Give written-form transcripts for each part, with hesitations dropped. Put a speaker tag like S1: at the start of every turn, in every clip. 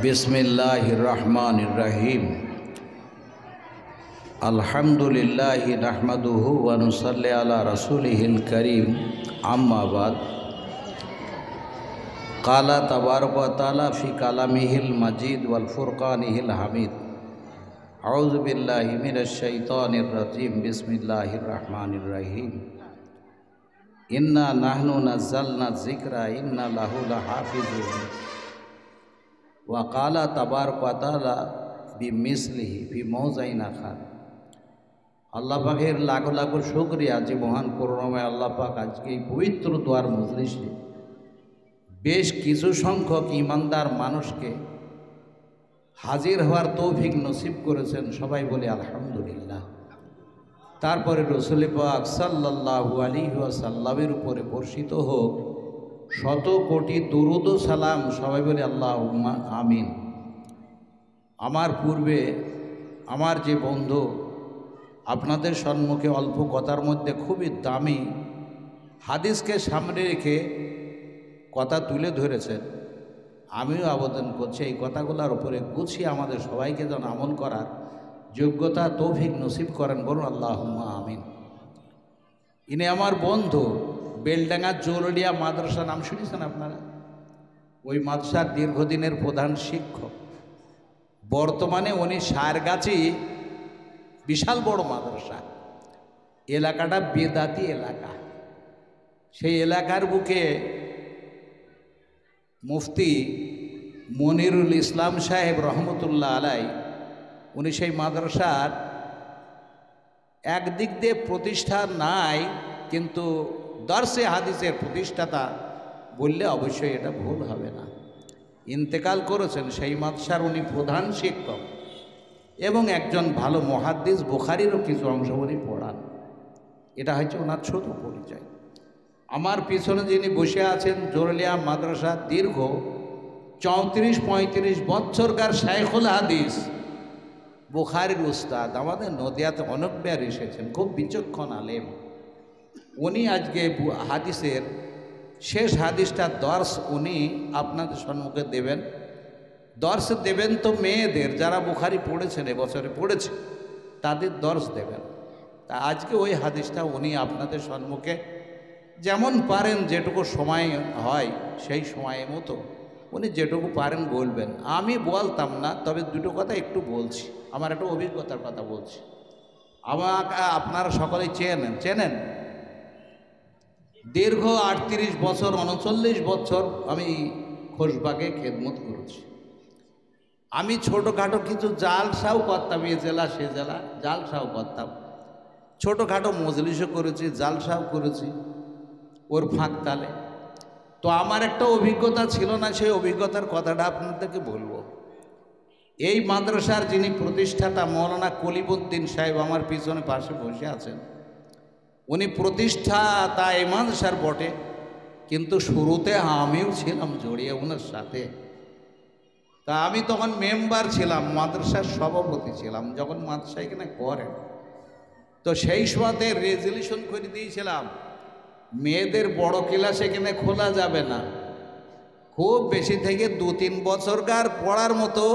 S1: बिस्मिल्लाहिर्रहमानिर्रहीम अल्हम्दुलिल्लाहि नहमदुहु व नुसल्ली अला रसूलिहिल करीम अम्मा बाद क़ाला तबारक व तआला फ़ी कलामिहिल मजीद वल फ़ुरक़ानिहिल हमीद औज़ु बिल्लाहि मिनश शैतानिर रजीम बिस्मिल्लाहिर्रहमानिर्रहीम इन्ना नहनु नज़्ज़लना ज़िक्रा इन्ना लहु लहाफ़िज़ून वक़ाला तबारक व तआला बिमिस्लिहि फी मौज़िन आख़र। আল্লাহ পাকের লাখো লাখো শুকরিয়া যে মহান করুণাময় আল্লাহ পাক আজকে এই পবিত্র দোয়ার মজলিসে বেশ কিছু সংখ্যক ঈমানদার মানুষকে হাজির হওয়ার তৌফিক নসিব করেছেন। সবাই বলে আলহামদুলিল্লাহ। তারপরে রাসূল পাক সাল্লাল্লাহু আলাইহি ওয়াসাল্লামের উপরে বর্ষিত হোক শত কোটি দুরূদ ও সালাম। সবাই বলে আল্লাহুম্মা আমিন। আমার পূর্বে আমার যে বন্ধু আপনাদের সম্মুখে অল্প কথার মধ্যে খুবই দামি হাদিসকে সামনে রেখে কথা তুলে ধরেছেন, আমিও আবেদন করছি এই কথাগুলোর উপরে গুছিয়ে আমাদের সবাইকে যেন আমল করার যোগ্যতা তৌফিক নসিব করেন। বলুন আল্লাহুম্মা আমিন। ইনি আমার বন্ধু, বেলডাঙ্গা জৌলডিয়া মাদ্রাসা নাম শুনেছেন আপনারা? ওই মাদ্রাসার দীর্ঘদিনের প্রধান শিক্ষক। বর্তমানে উনি সারগাছি বিশাল বড় মাদ্রাসা, এলাকাটা বেদাতি এলাকা। সেই এলাকার বুকে মুফতি মনিরুল ইসলাম সাহেব রহমতুল্লাহ আলাই, উনি সেই মাদ্রাসার একদিক দিয়ে প্রতিষ্ঠা নাই, কিন্তু দর্শে হাদিসের প্রতিষ্ঠাতা বললে অবশ্যই এটা ভুল হবে না। ইন্তেকাল করেছেন। সেই মাদ্রাসার উনি প্রধান শিক্ষক এবং একজন ভালো মুহাদ্দিস, বুখারীরও কিছু অংশ উনি পড়ান। এটা হচ্ছে ওনার ছোট পরিচয়। আমার পিছনে যিনি বসে আছেন জৌলডিয়া মাদ্রাসা দীর্ঘ 34-35 বছরকার শাইখুল হাদিস, বুখারীর উস্তাদ, আমাদের নদিয়াতে অনেকবার এসেছেন, খুব বিচক্ষণ আলেম। উনি আজকে হাদিসের শেষ হাদিসটা দর্শ উনি আপনাদের সম্মুখে দেবেন। দর্শ দেবেন তো মেয়েদের, যারা বুখারী পড়েছেন, এবছরে পড়েছে, তাদের দর্শ দেবেন। তা আজকে ওই হাদিসটা উনি আপনাদের সম্মুখে যেমন পারেন, যেটুকু সময় হয় সেই সময়ের মতো উনি যেটুকু পারেন বলবেন। আমি বলতাম না, তবে দুটো কথা একটু বলছি, আমার একটা অভিজ্ঞতার কথা বলছি। আমাকে আপনারা সকলেই চেনেন। দীর্ঘ 38 বছর 39 বছর আমি খোশবাগে খেদমত করেছি। আমি ছোটোখাটো কিছু জালসাও করতাম, এ জেলা সে জেলা জালসাও করতাম, ছোটোখাটো মজলিসও করেছি, জালসাও করেছি ওর ফাঁক তালে। তো আমার একটা অভিজ্ঞতা ছিল না, সেই অভিজ্ঞতার কথাটা আপনাদেরকে বলবো। এই মাদ্রাসার যিনি প্রতিষ্ঠাতা মৌলানা কলিমউদ্দিন সাহেব আমার পিছনে পাশে বসে আছেন, উনি প্রতিষ্ঠাতা এই মাদ্রাসার বটে, কিন্তু শুরুতে আমিও ছিলাম জড়িয়ে ওনার সাথে। তা আমি তখন মেম্বার ছিলাম, মাদ্রাসার সভাপতি ছিলাম যখন মাদ্রাসা এখানে করেন। তো সেই সময় রেজলিউশন করে দিয়েছিলাম মেয়েদের বড় ক্লাস এখানে খোলা যাবে না, খুব বেশি থেকে 2-3 বছরকার পড়ার মতো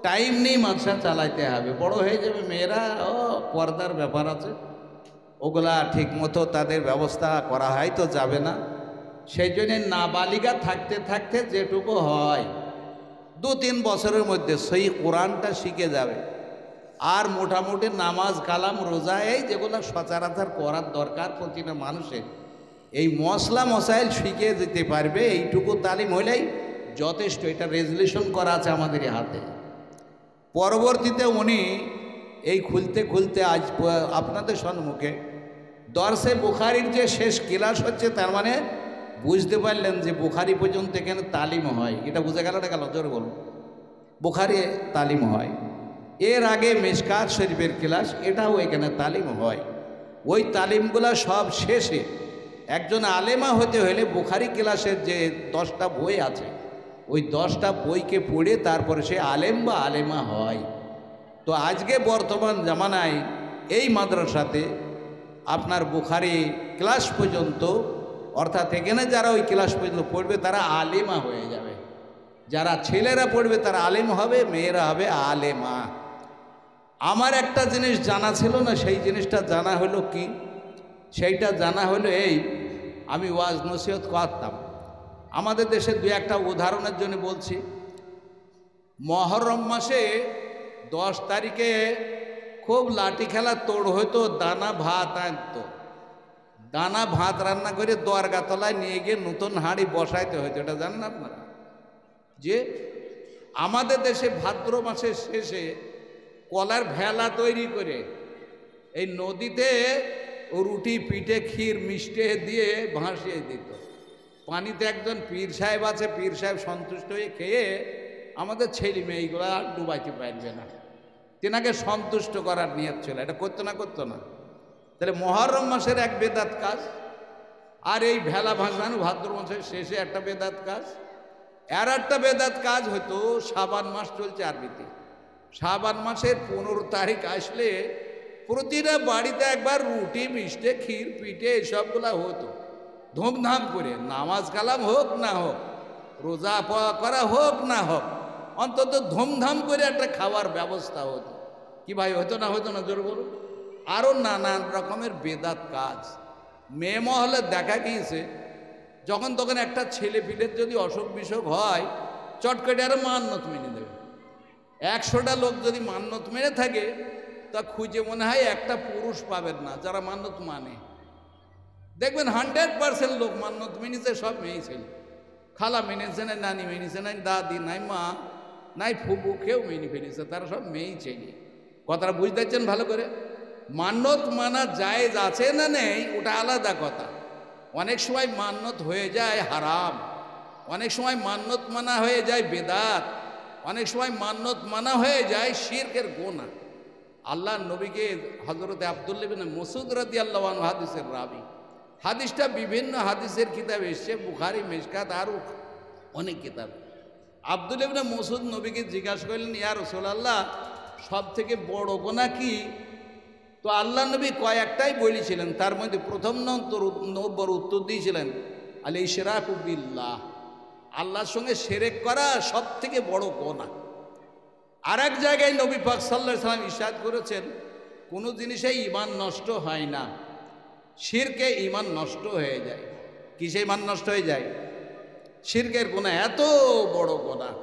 S1: টাইম নেই, মাদ্রাসা চালাইতে হবে। বড় হয়ে যাবে মেয়েরা, পর্দার ব্যাপার আছে, ওগুলা ঠিক মতো তাদের ব্যবস্থা করা হয় তো যাবে না। সেই জন্য নাবালিকা থাকতে থাকতে যেটুকু হয় 2-3 বছরের মধ্যে সেই কোরআনটা শিখে যাবে, আর মোটামুটি নামাজ কালাম রোজা এই যেগুলো সচরাচর করার দরকার প্রতিটা মানুষের, এই মশলা মশাইল শিখে যেতে পারবে। এইটুকু তালিম হইলেই যথেষ্ট। এটা রেজলিউশন করা আছে আমাদের হাতে। পরবর্তীতে উনি এই খুলতে খুলতে আজ আপনাদের সম্মুখে দর্শে বুখারীর যে শেষ ক্লাস হচ্ছে, তার মানে বুঝতে পারলেন যে বুখারী পর্যন্ত এখানে তালিম হয়। এটা বুঝে গেল না? গেল জোরে বলুন। বুখারী তালিম হয়, এর আগে মিশকাত শরীফের ক্লাস, এটাও এখানে তালিম হয়। ওই তালিমগুলা সব শেষে একজন আলেমা হতে হলে বুখারী ক্লাসের যে 10টা বই আছে, ওই 10টা বইকে পড়ে তারপরে সে আলেম বা আলেমা হয়। তো আজকে বর্তমান জামানায় এই মাদ্রাসাতে আপনার বুখারী ক্লাস পর্যন্ত, অর্থাৎ এখানে যারা ওই ক্লাস পর্যন্ত পড়বে তারা আলেমা হয়ে যাবে। যারা ছেলেরা পড়বে তারা আলেম হবে, মেয়েরা হবে আলেমা। আমার একটা জিনিস জানা ছিল না, সেই জিনিসটা জানা হলো কি? সেইটা জানা হলো এই, আমি ওয়াজ নসিহত করতাম। আমাদের দেশে দু একটা উদাহরণের জন্য বলছি। মহরম মাসে 10 তারিখে খুব লাঠি খেলা তোড় হইতো, দানা ভাত আনতো। দানা ভাত রান্না করে দরগাতলায় নিয়ে গিয়ে নতুন হাঁড়ি বসাইতে হইতো। এটা জানেন আপনারা? যে আমাদের দেশে ভাদ্র মাসের শেষে কলার ভেলা তৈরি করে এই নদীতে রুটি, পিঠে, ক্ষীর, মিষ্টি দিয়ে ভাসিয়ে দিত। পানিতে একজন পীর সাহেব আছে, পীর সাহেব সন্তুষ্ট হয়ে খেয়ে আমাদের ছেলে মেয়েগুলো আর ডুবাইতে পারবে না, তেনাকে সন্তুষ্ট করার নিয়ত ছিল। এটা করতো না? করতো না? তাহলে মহরম মাসের এক বেদাত কাজ, আর এই ভেলা ভাসানো ভাদ্র মাসের শেষে একটা বেদাত কাজ। আর একটা বেদাত কাজ হতো, শাবান মাস চলছে আরবিতে, শাবান মাসের 15 তারিখ আসলে প্রতিটা বাড়িতে একবার রুটি, মিষ্টি, ক্ষীর, পিঠে এসবগুলা হতো ধুমধাম করে। নামাজ কালাম হোক না হোক, রোজা করা হোক না হোক, অন্তত ধুমধাম করে একটা খাওয়ার ব্যবস্থা হতো। কি ভাই, হতো না? হতো না? জোর বলুন। আরও নানান রকমের বেদাত কাজ। মেয়ে মহলে দেখা গিয়েছে যখন তখন একটা ছেলে পিলের যদি অসুখ বিসুখ হয়, চট করে আরো মান্নত মেনে দেবে। 100টা লোক যদি মান্নত মেনে থাকে, তা খুঁজে মনে হয় একটা পুরুষ পাবেন না যারা মান্নত মানে। দেখবেন 100% লোক মান্নত মেনেছে, সব মেয়ে ছেলে। খালা মেনেছে নাই, নানি মেনেছে নাই, দাদি নাই, মা নাই, ফুবু, কেউ মেনে ফেলেছে, তারা সব মেয়েই ছেলে। কথাটা বুঝতে পারছেন ভালো করে? মান্নত মানা জায়েজ আছে না নেই ওটা আলাদা কথা। অনেক সময় মান্নত হয়ে যায় হারাম, অনেক সময় মান্নত মানা হয়ে যায় বেদাত, অনেক সময় মান্নত মানা হয়ে যায় শিরকের গুনাহ। আল্লাহ নবীকে হযরত আব্দুল্লাহ ইবনে মাসউদ রাদিয়াল্লাহু আনহু হাদিসের রাবি, হাদিসটা বিভিন্ন হাদিসের কিতাবে এসেছে, বুখারী, মিশকাত, আরও অনেক কিতাব। আব্দুল্লাহ ইবনে মাসউদ নবীকে জিজ্ঞাসা করলেন, ইয়া রাসূলুল্লাহ, সব থেকে বড় গুনাহ কি? তো আল্লাহ নবী কয়েকটাই বলেছিলেন, তার মধ্যে প্রথম নম্বর উত্তর দিয়েছিলেন আল ইশরাকু বিল্লাহ, আল্লাহর সঙ্গে শিরক করা সব থেকে বড় গুনাহ। আর এক জায়গায় নবী পাক সাল্লাল্লাহু আলাইহি ওয়াসাল্লাম ইরশাদ করেছেন, কোনো জিনিসে ঈমান নষ্ট হয় না, শিরকে ঈমান নষ্ট হয়ে যায়। কিসে ঈমান নষ্ট হয়ে যায়? শিরকের গুনাহ এত বড় গুনাহ,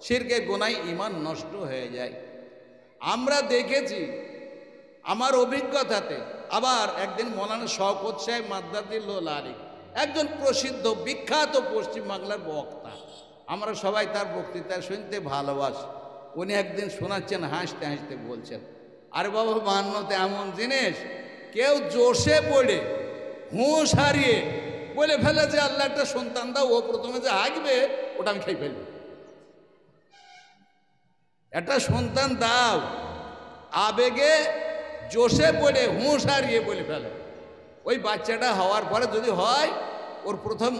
S1: শিরকের গুনাহে ঈমান নষ্ট হয়ে যায়। আমরা দেখেছি আমার অভিজ্ঞতাতে। আবার একদিন মৌলানা শওকত সাহেব মাদ্দাদিল্লাহ আলী, একজন প্রসিদ্ধ বিখ্যাত পশ্চিম বাংলার বক্তা, আমরা সবাই তার বক্তৃতা শুনতে ভালোবাসি। উনি একদিন শোনাচ্ছেন, হাসতে হাসতে বলছেন, আরে বাবা, মান্যতে এমন জিনিস, কেউ জোশে পড়ে হুঁশ হারিয়ে বলে ফেলে যে আল্লাহ একটা সন্তান দাও, ও প্রথমে যে হাঁকবে ওটা আমি খেয়ে ফেলব। একটা সন্তান দাও, আবেগে জোশে পড়ে হুঁশ হারিয়ে বলে ফেলে, ওই বাচ্চাটা হওয়ার পরে যদি হয় ওর প্রথম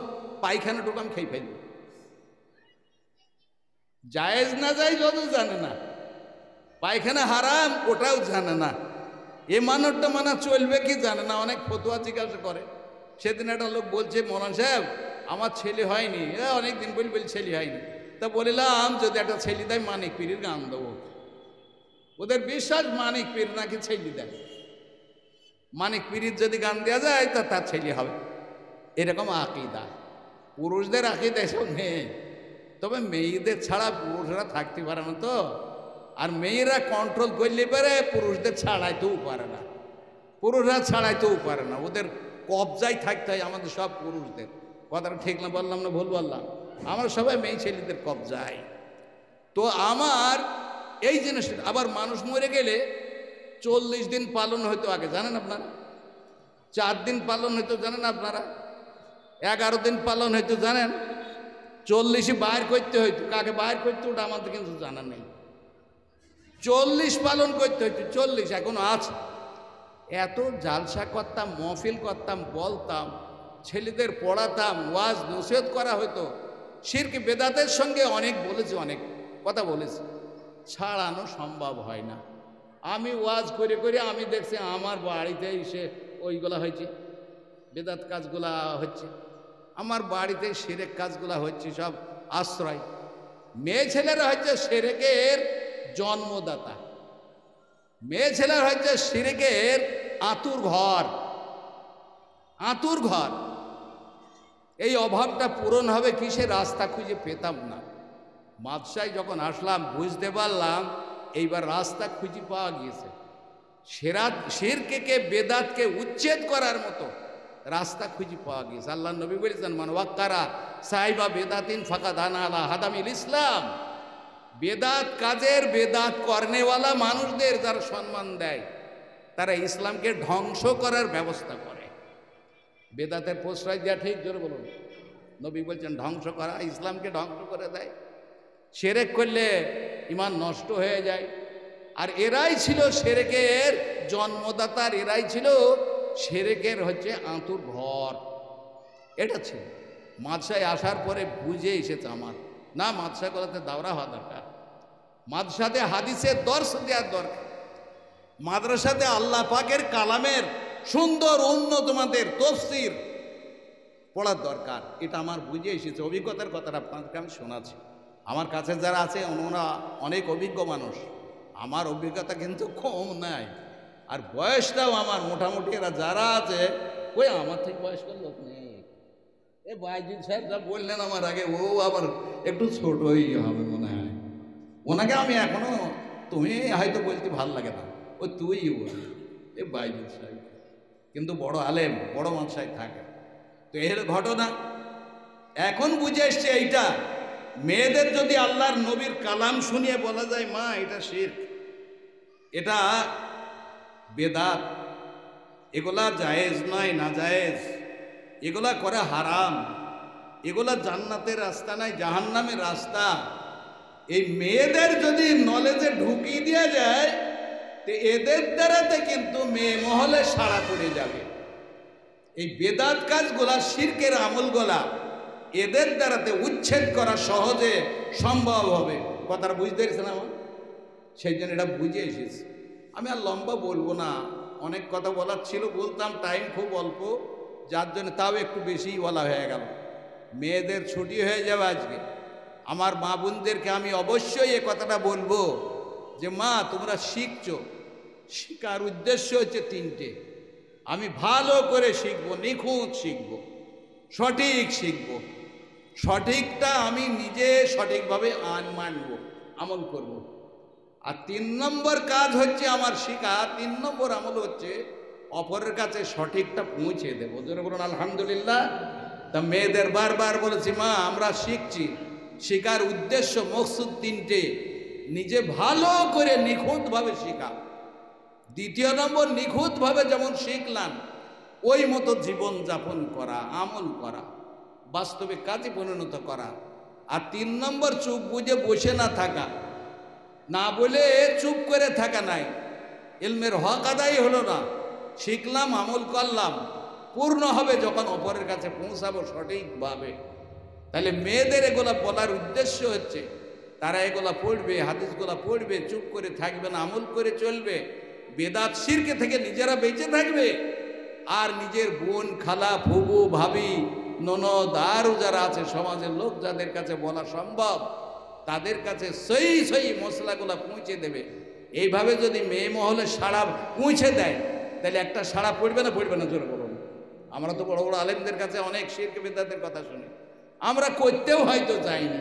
S1: পায়খানাটুকু আমি খেয়ে ফেলব। জায়েজ না জায়েজ যত জানে না, পায়খানা হারাম ওটাও জানে না, এ মানবটা মানা চলবে কি জানে না, অনেক ফতোয়া জিজ্ঞাসা করে। সেদিন একটা লোক বলছে, মৌলানা সাহেব আমার ছেলে হয়নি, অনেক দিন বলি ছেলে হয়নি, তা বলিলাম যদি একটা ছেলে দেয় মানিক পীরের গান দেবো। ওদের বিশ্বাস মানিক পীর নাকি ছেলে দেয়, মানিক পীরের যদি গান দেওয়া যায় তা তার ছেলে হবে, এরকম আকিদা। পুরুষদের আকিদা এসব নেই, তবে মেয়েদের ছাড়া পুরুষরা থাকতে পারে না তো, আর মেয়েরা কন্ট্রোল করলে পারে, পুরুষদের ছাড়াইতেও পারে না, পুরুষরা ছাড়াইতেও পারে না, ওদের কবজায় থাকতে হয় আমাদের সব পুরুষদের। কথাটা ঠিক না বললাম না ভুল বললাম? আমরা সবাই মেয়ে ছেলেদের কবজায়। তো আমার এই জিনিসটা, আবার মানুষ মরে গেলে 40 দিন পালন হইতো আগে, জানেন আপনারা? 4 দিন পালন হইতো জানেন আপনারা? 11 দিন পালন হইতো জানেন? 40 বাইর করতে হইতো, কাকে বাইর করতে ওটা আমাদের কিন্তু জানা নেই। 40 পালন করতে হইতো, 40 এখনো আছে। এত জালসা করতাম, মহফিল করতাম, বলতাম, ছেলেদের পড়াতাম, ওয়াজ নসিহত করা হতো। শিরক বেদাতের সঙ্গে অনেক বলেছি, অনেক কথা বলেছি, ছাড়ানো সম্ভব হয় না। আমি ওয়াজ করে করে আমি দেখছি আমার বাড়িতে এসে ওইগুলা হয়েছে, বেদাত কাজগুলা হচ্ছে, আমার বাড়িতে শিরক কাজগুলা হচ্ছে, সব আশ্রয়।
S2: মেয়ে ছেলেরা হচ্ছে শিরকের জন্মদাতা, মেয়ে ছেলেরা হচ্ছে শিরকের আঁতুর ঘর, আঁতুর ঘর। এই অভাবটা পূরণ হবে কিসে? রাস্তা খুঁজে পেতাম না। মাদ্রাসায় যখন আসলাম বুঝতে পারলাম এইবার রাস্তা খুঁজে পাওয়া গিয়েছে। শিরকে বেদাতকে উচ্ছেদ করার মতো রাস্তা খুঁজে পাওয়া গিয়েছে। আল্লাহ নবী বলেছেন, মান ওয়াক্কারা সাহিবা বেদাতিন ফাকাদ আনা আলা হাদামিল ইসলাম। বেদাত কাজের, বেদাত করনেওয়ালা মানুষদের যারা সম্মান দেয়, তারা ইসলামকে ধ্বংস করার ব্যবস্থা করে। বেদাতের প্রশ্রয় দেওয়া ঠিক, জোরে বলুন। নবী বলছেন ধ্বংস করা, ইসলামকে ধ্বংস করে দেয়। শিরক করলে ঈমান নষ্ট হয়ে যায়। আর এরাই ছিল শিরকের জন্মদাতার, এরাই ছিল শিরকের হচ্ছে আঁতুর ঘর। এটা ছিল মাদ্রাসায় আসার পরে বুঝে এসেছে আমার, না মাদ্রাসাগুলোতে দাওরা হওয়া দরকার, মাদ্রাসাতে হাদিসের দর্শ দেওয়ার দরকার,
S1: মাদ্রাসাতে আল্লাহ পাকের কালামের সুন্দর উন্নত মানের তাফসীর পড়ার দরকার। এটা আমার বুঝে এসেছে, অভিজ্ঞতার কথাটা আপনাদেরকে আমি শোনাচ্ছি। আমার কাছে যারা আছে ওনারা অনেক অভিজ্ঞ মানুষ, আমার অভিজ্ঞতা কিন্তু কম নাই, আর বয়সটাও আমার মোটামুটি, এরা যারা আছে ওই আমার থেকে বয়স্ক লোক নেই। এ বাইজিদ সাহেব যা বললেন আমার আগে, ও আবার একটু ছোটই হবে মনে হয়। ওনাকে আমি এখনো তুমি হয়তো বলতে ভাল লাগে না, ও তুই বল, এ বাইজিদ সাহেব কিন্তু বড় আলেম, বড় মাদ্রাসায় থাকে। তো এর ঘটনা এখন বুঝে এসছে এইটা, মেয়েদের যদি আল্লাহর নবীর কালাম শুনিয়ে বলা যায় মা এটা শিরক, এটা বেদাত, এগুলা জায়েজ নয়, না জায়েজ, এগুলা করে হারাম, এগুলা জান্নাতের রাস্তা নয়, জাহান্নামের রাস্তা। এই মেয়েদের যদি নলেজে ঢুকিয়ে দেওয়া যায়, তো এদের দ্বারাতে কিন্তু মেয়ে মহলে সাড়া পড়ে যাবে। এই বেদাত কাজগুলা, শিরকের আমলগুলা এদের দ্বারাতে উচ্ছেদ করা সহজে সম্ভব হবে। কথাটা বুঝতে পেরেছেন আমার? সেই জন্য এটা বুঝে এসেছি। আমি আর লম্বা বলবো না, অনেক কথা বলার ছিল, বলতাম, টাইম খুব অল্প, যার জন্য তাও একটু বেশিই বলা হয়ে গেল। মেয়েদের ছুটি হয়ে যাবে আজকে। আমার মা বোনদেরকে আমি অবশ্যই এ কথাটা বলবো যে মা তোমরা শিখছো, শিখার উদ্দেশ্য হচ্ছে তিনটে। আমি ভালো করে শিখবো, নিখুঁত শিখবো, সঠিক শিখবো, সঠিকটা আমি নিজে সঠিকভাবে মানব, আমল করব। আর 3 নম্বর কাজ হচ্ছে আমার শিখা, 3 নম্বর আমল হচ্ছে অপরের কাছে সঠিকটা পৌঁছে দেবো। জোরে বলুন আলহামদুলিল্লাহ। তা মেয়েদের বারবার বলেছি মা আমরা শিখছি, শিখার উদ্দেশ্য মকসুদ 3টে। নিজে ভালো করে নিখুঁতভাবে শিখা। 2 নম্বর, নিখুঁতভাবে যেমন শিখলাম ওই মতো জীবন যাপন করা, আমল করা, বাস্তবে কাজে পরিণত করা। আর 3 নম্বর, চুপ বুঝে বসে না থাকা, না বলে চুপ করে থাকা নাই। ইলমের হক আদায় হলো না, শিখলাম, আমল করলাম, পূর্ণ হবে যখন অপরের কাছে পৌঁছাবো সঠিকভাবে। তাহলে মেয়েদের এগুলা বলার উদ্দেশ্য হচ্ছে তারা এগুলা পড়বে, হাদিসগুলা পড়বে, চুপ করে থাকবে না, আমল করে চলবে, বেদাত শিরকে থেকে নিজেরা বেঁচে থাকবে। আর নিজের বোন, খালা, ফুবু, ভাবি, ননদ আরও যারা আছে সমাজের লোক যাদের কাছে বলা সম্ভব, তাদের কাছে সহি মশলাগুলা পৌঁছে দেবে। এইভাবে যদি মেয়ে মহলে সাড়া পৌঁছে দেয়, তাহলে একটা সাড়া পড়বে না, পড়বে না? জোরে বলুন। আমরা তো বড় বড় আলেমদের কাছে অনেক শিরক বিদআতের কথা শুনি, আমরা করতেও হয়তো চাইনি।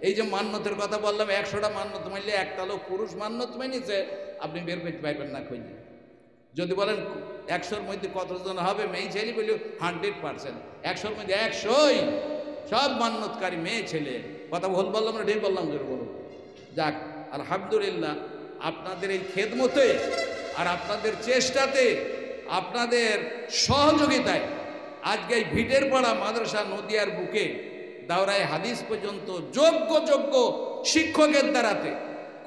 S1: এই যে মান্যতের কথা বললাম, 100টা মান্যত মানলে একটা লোক পুরুষ মান্যত মেনেছে, আপনি বের করতে পারবেন না খুঁজে। যদি বলেন 100-র মধ্যে কতজন হবে মেয়ে ছেলে, বলি 100%। 100-র মধ্যে 100ই সব মান্যতকারী মেয়ে ছেলে। কথা ভুল বললাম না ঠিক বললাম? জোরে বলুন। যাক, আলহামদুলিল্লাহ, আপনাদের এই খেদমতে আর আপনাদের চেষ্টাতে, আপনাদের সহযোগিতায় আজকে এই ভিটের পাড়া মাদ্রাসা নদিয়ার বুকে দাওরায়ে হাদিস পর্যন্ত যোগ্য শিক্ষকের দ্বারাতে,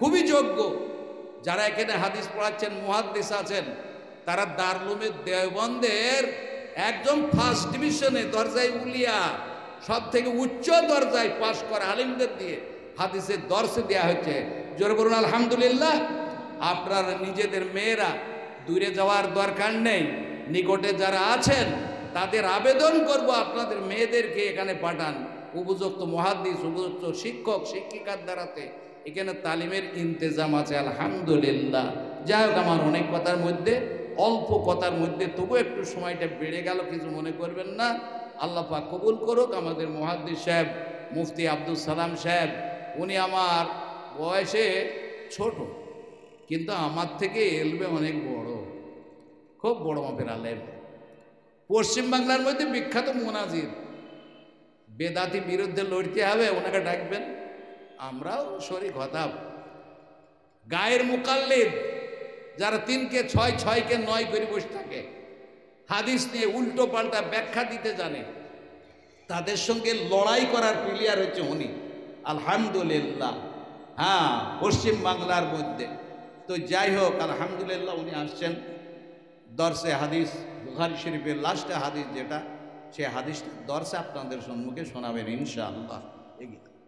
S1: খুবই যোগ্য যারা এখানে হাদিস পড়াচ্ছেন, মুহাদ্দিস আছেন, তারা দারুলুমে দেওবন্দের একদম ফার্স্ট ডিভিশনে দরজায় উলিয়া, সব থেকে উচ্চ দরজায় পাশ করা আলিমদের দিয়ে হাদিসের দর্শে দেওয়া হচ্ছে। জোরে বলুন আলহামদুলিল্লাহ। আপনারা নিজেদের মেয়েরা দূরে যাওয়ার দরকার নেই, নিকটে যারা আছেন তাদের আবেদন করব আপনাদের মেয়েদেরকে এখানে পাঠান।
S2: উপযুক্ত মুহাদ্দিস, উপযুক্ত শিক্ষক শিক্ষিকার দ্বারাতে এখানে তালিমের ইন্তেজাম আছে আলহামদুলিল্লাহ। যাই হোক, আমার অনেক কথার মধ্যে, অল্প কথার মধ্যে তবু একটু সময়টা বেড়ে গেল, কিছু মনে করবেন না। আল্লাহ পাক কবুল করুক। আমাদের মুহাদ্দিস সাহেব মুফতি আব্দুল সালাম সাহেব, উনি আমার বয়সে ছোট, কিন্তু আমার থেকে এলবে অনেক বড়, খুব বড় মাপের আলেম। পশ্চিমবাংলার মধ্যে বিখ্যাত মুনাজির, বেদাতি বিরুদ্ধে লড়তে হবে, ওনাকে ডাকবেন, আমরাও শরীক হতাম। গায়ের মুকাল্লিদ, যারা 3কে 6, 6কে 9 করে বসে থাকে, হাদিস নিয়ে উল্টো পাল্টা ব্যাখ্যা দিতে জানে, তাদের সঙ্গে লড়াই করার প্লেয়ার হচ্ছে উনি, আলহামদুলিল্লাহ। হ্যাঁ, পশ্চিম বাংলার মধ্যে। তো যাই হোক, আলহামদুলিল্লাহ উনি আসছেন দর্শে হাদিস, বুখারী শরীফের লাস্টে হাদিস যেটা, সে হাদিসটা দর্শে আপনাদের সম্মুখে শোনাবেন ইনশাআল্লাহ।